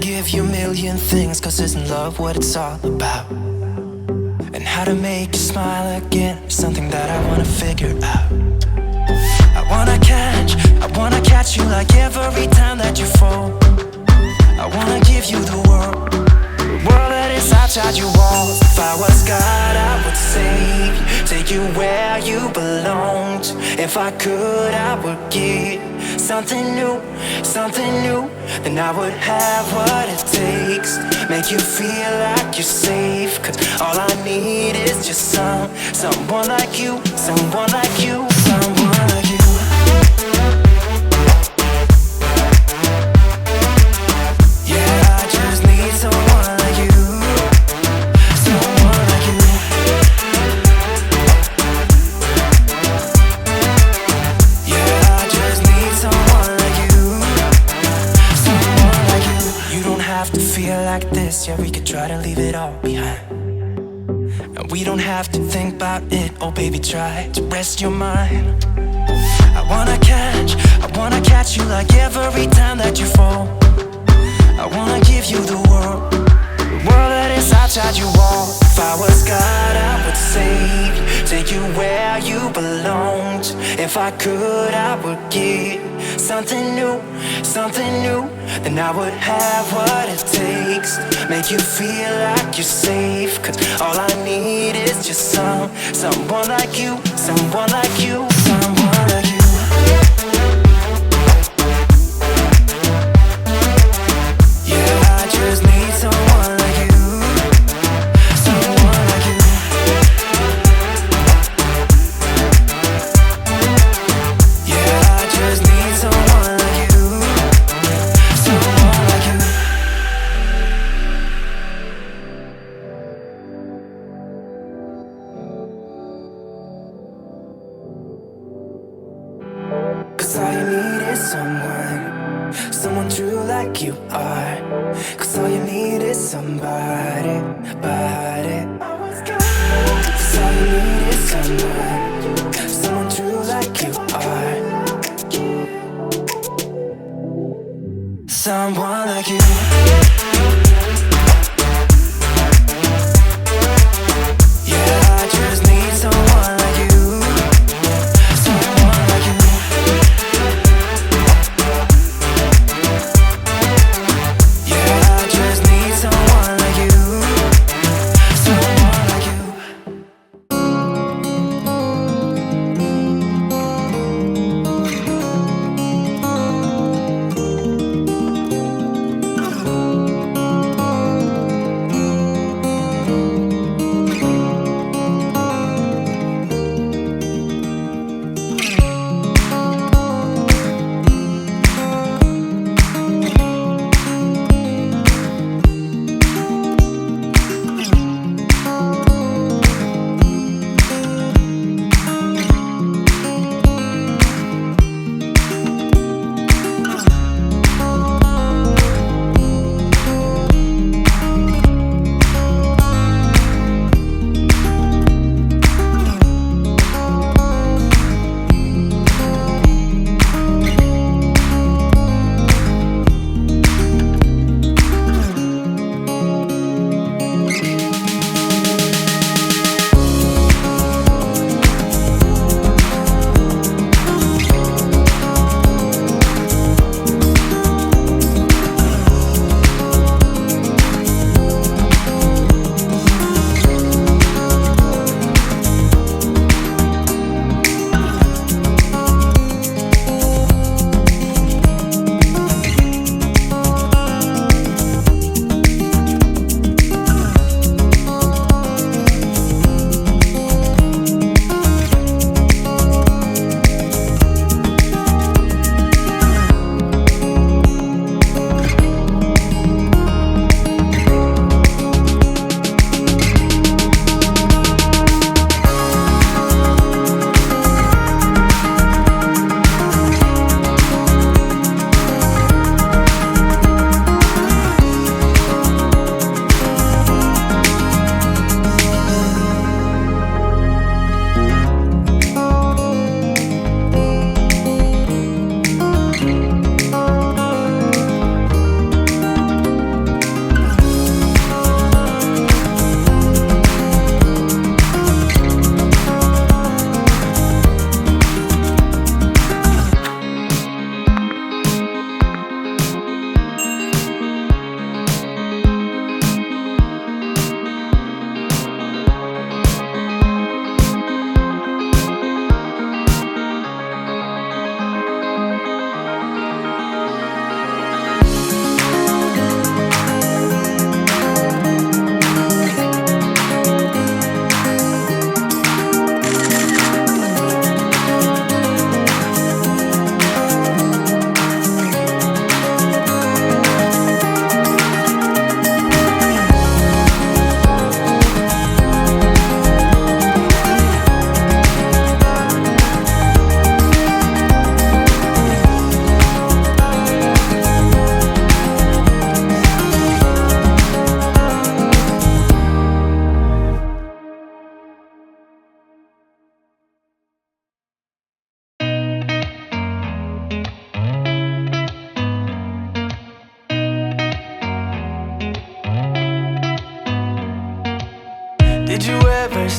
give you a million things, 'cause isn't love what it's all about? And how to make you smile again is something that I wanna figure out. I wanna catch you like every time that you fall. I wanna give you the world that is outside your walls. If I was God, I would save you, take you where you belong to. If I could, I would give something new, then I would have what it takes. Make you feel like you're safe, 'cause all I need is just someone like you, someone like you, someone like you. Yeah, I just need someone like you, someone like you. Yeah, I just need someone like you, someone like you. You don't have to feel like this, yeah, we could try to leave it all behind. And we don't have to think about it, oh baby, try to rest your mind. I wanna catch you like every time that you fall. I wanna give you the world that is outside your wall. If I was God, I would save you, take you where you belong to. If I could, I would give something new, then I would have what it takes. Make you feel like you're safe, 'cause all I need is just someone like you, someone like you, someone like you. Yeah, I just need someone like you, someone like you. Yeah, I just need someone like you, someone like you. Cause all you need is someone true like you are. Cause all you need is somebody. Cause all you need is someone true like you are. Someone like you. Yeah, I just need someone like you, someone like you. Yeah, I just need someone like you, someone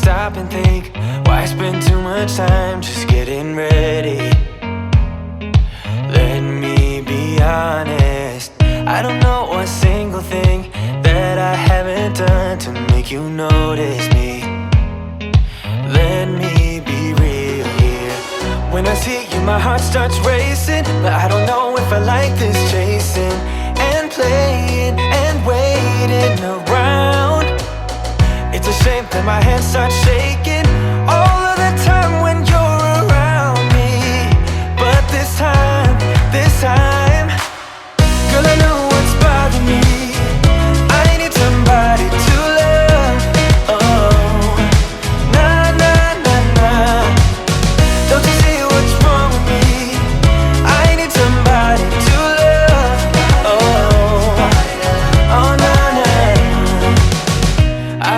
stop and think, why spend too much time just getting ready? Let me be honest, I don't know a single thing that I haven't done to make you notice me. Let me be real here. When I see you, my heart starts racing, but I don't know if I like this chasing and playing and waiting around. It's a shame that my hands start shaking all of the time when you're around me. But this time, girl, I know what's bothering me. I need somebody to love. Oh, nah, nah, nah, nah. Don't you see what's wrong with me? I need somebody to love. Oh, oh, nah, nah.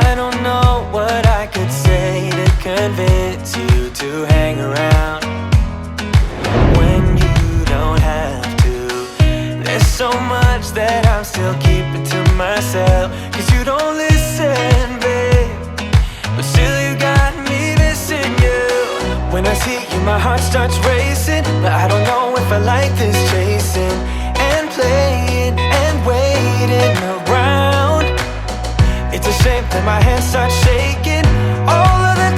I don't know what I could say to convince you to hang around when you don't have to. There's so much that I'm still keeping to myself, 'cause you don't listen, babe. But still you got me missing you. When I see you, my heart starts racing, but I don't know if I like this chasing and playing and waiting around. It's a shame that my hands start shaking all of the